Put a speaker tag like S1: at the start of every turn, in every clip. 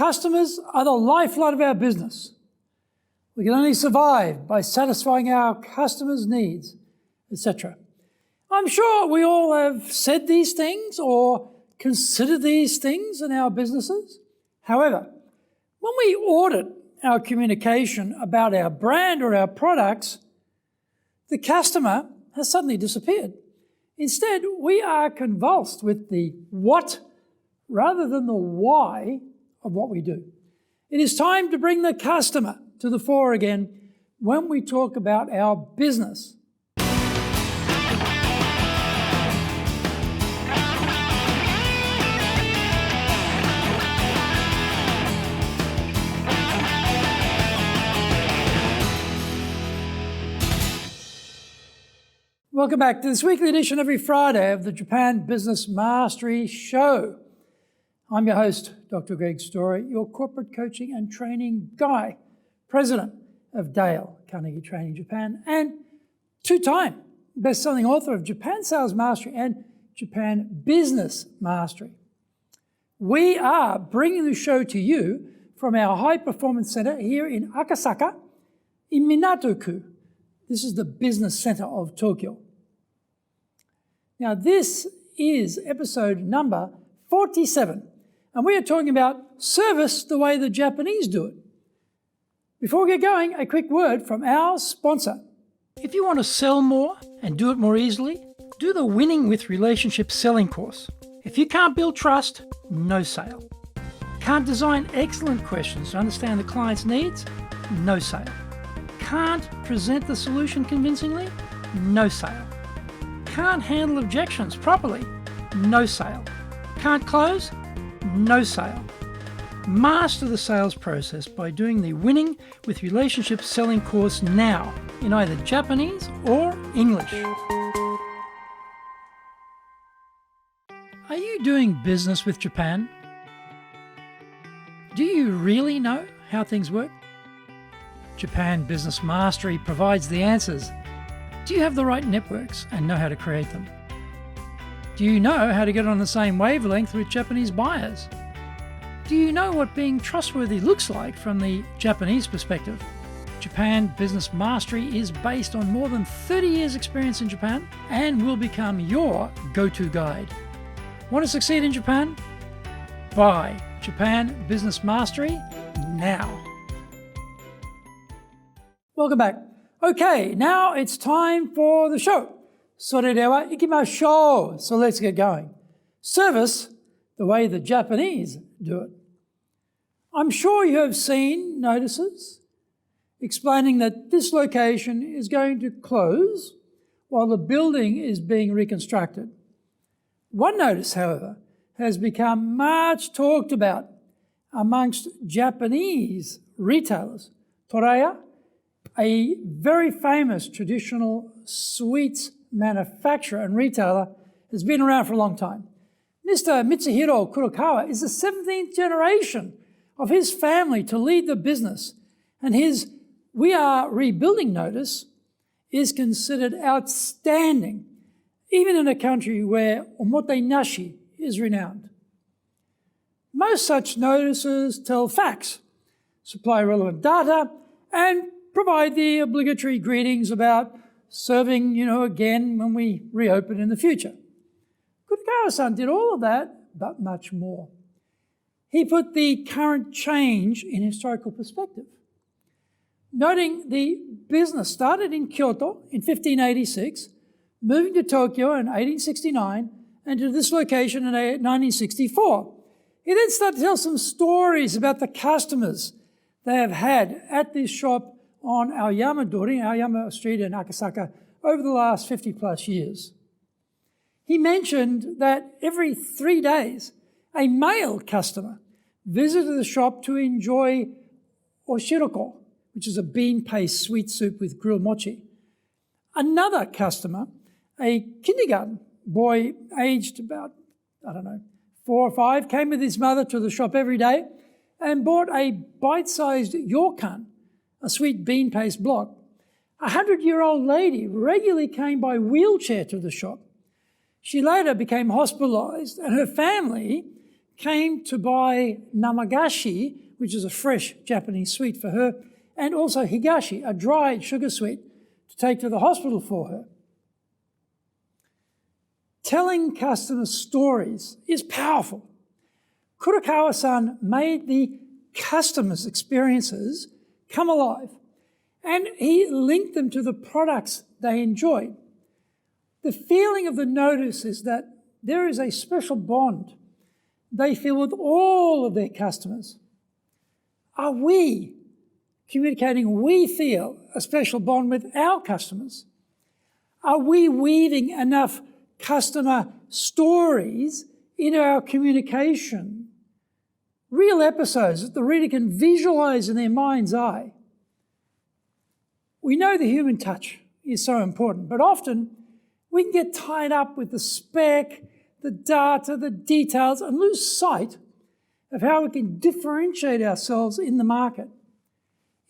S1: Customers are the lifeblood of our business. We can only survive by satisfying our customers' needs, etc. I'm sure we all have said these things or considered these things in our businesses. However, when we audit our communication about our brand or our products, the customer has suddenly disappeared. Instead, we are convulsed with the what rather than the why of what we do. It is time to bring the customer to the fore again when we talk about our business. Welcome back to this weekly edition every Friday of the Japan Business Mastery Show. I'm your host, Dr. Greg Story, your corporate coaching and training guy, president of Dale Carnegie Training Japan, and two-time best-selling author of Japan Sales Mastery and Japan Business Mastery. We are bringing the show to you from our High Performance Center here in Akasaka in Minato-ku. This is the business center of Tokyo. Now, this is episode number 47, and we are talking about service the way the Japanese do it. Before we get going, a quick word from our sponsor. If you want to sell more and do it more easily, do the Winning with Relationships selling course. If you can't build trust, no sale. Can't design excellent questions to understand the client's needs, no sale. Can't present the solution convincingly, no sale. Can't handle objections properly, no sale. Can't close, no sale. Master the sales process by doing the Winning with Relationships selling course now in either Japanese or English. Are you doing business with Japan? Do you really know how things work? Japan Business Mastery provides the answers. Do you have the right networks and know how to create them? Do you know how to get on the same wavelength with Japanese buyers? Do you know what being trustworthy looks like from the Japanese perspective? Japan Business Mastery is based on more than 30 years' experience in Japan and will become your go-to guide. Want to succeed in Japan? Buy Japan Business Mastery now. Welcome back. Okay, now it's time for the show. それでは行きましょう. So let's get going. Service the way the Japanese do it. I'm sure you have seen notices explaining that this location is going to close while the building is being reconstructed. One notice, however, has become much talked about amongst Japanese retailers. Toraya, a very famous traditional sweets manufacturer and retailer, has been around for a long time. Mr. Mitsuhiro Kurokawa is the 17th generation of his family to lead the business, and his "We Are Rebuilding" notice is considered outstanding, even in a country where omotenashi is renowned. Most such notices tell facts, supply relevant data, and provide the obligatory greetings about serving, again when we reopen in the future. Kurokawa-san did all of that, but much more. He put the current change in historical perspective, noting the business started in Kyoto in 1586, moving to Tokyo in 1869, and to this location in 1964. He then started to tell some stories about the customers they have had at this shop on Aoyama Street in Akasaka over the last 50 plus years. He mentioned that every 3 days, a male customer visited the shop to enjoy oshiroko, which is a bean paste sweet soup with grilled mochi. Another customer, a kindergarten boy aged about, 4 or 5, came with his mother to the shop every day and bought a bite-sized yorkan, a sweet bean paste block. A 100-year-old lady regularly came by wheelchair to the shop. She later became hospitalized, and her family came to buy namagashi, which is a fresh Japanese sweet for her, and also higashi, a dried sugar sweet, to take to the hospital for her. Telling customers stories is powerful. Kurokawa-san made the customers' experiences come alive, and he linked them to the products they enjoyed. The feeling of the notice is that there is a special bond they feel with all of their customers. Are we communicating we feel a special bond with our customers? Are we weaving enough customer stories into our communication? Real episodes that the reader can visualize in their mind's eye. We know the human touch is so important, but often we can get tied up with the spec, the data, the details, and lose sight of how we can differentiate ourselves in the market.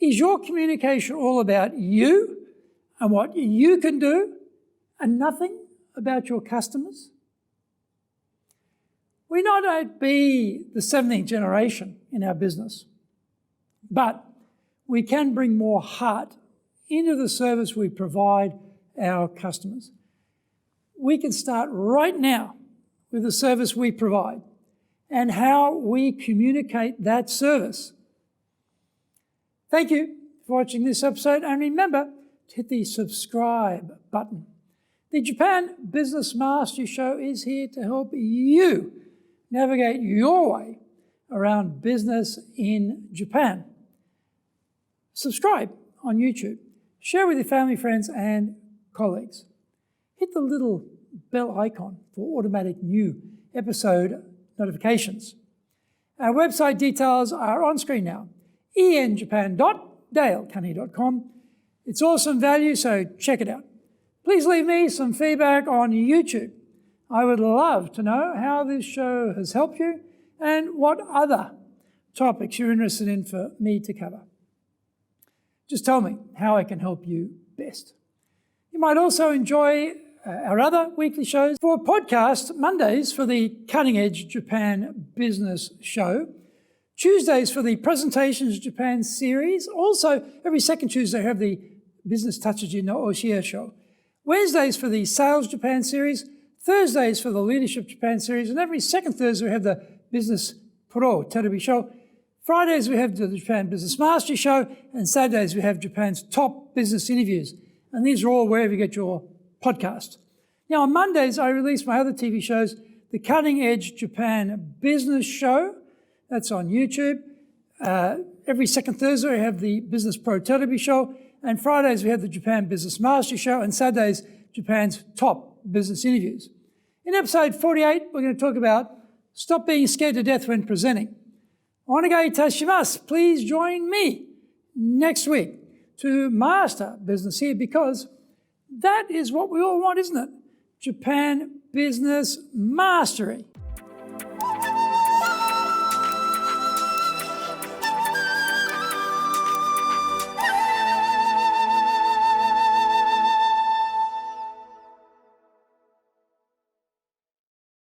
S1: Is your communication all about you and what you can do and nothing about your customers? We might be the 17th generation in our business, but we can bring more heart into the service we provide our customers. We can start right now with the service we provide and how we communicate that service. Thank you for watching this episode, and remember to hit the subscribe button. The Japan Business Mastery Show is here to help you navigate your way around business in Japan. Subscribe on YouTube. Share with your family, friends, and colleagues. Hit the little bell icon for automatic new episode notifications. Our website details are on screen now, enjapan.dalecarnegie.com. It's awesome value, so check it out. Please leave me some feedback on YouTube. I would love to know how this show has helped you and what other topics you're interested in for me to cover. Just tell me how I can help you best. You might also enjoy our other weekly shows. For podcast, Mondays for the Cutting Edge Japan Business Show, Tuesdays for the Presentations Japan series. Also, every second Tuesday I have the Business Tatsujin no Oshiya show. Wednesdays for the Sales Japan series, Thursdays for the Leadership Japan series, and every second Thursday we have the Business Pro Terebi show. Fridays we have the Japan Business Mastery show, and Saturdays we have Japan's top business interviews. And these are all wherever you get your podcast. Now on Mondays I release my other TV shows, the Cutting Edge Japan Business Show, that's on YouTube. Every second Thursday I have the Business Pro Terebi show, and Fridays we have the Japan Business Mastery show, and Saturdays Japan's top business interviews. In episode 48 we're going to talk about stop being scared to death when presenting. Onegai itashimasu. Please join me next week to master business here, because that is what we all want, isn't it? Japan Business Mastery.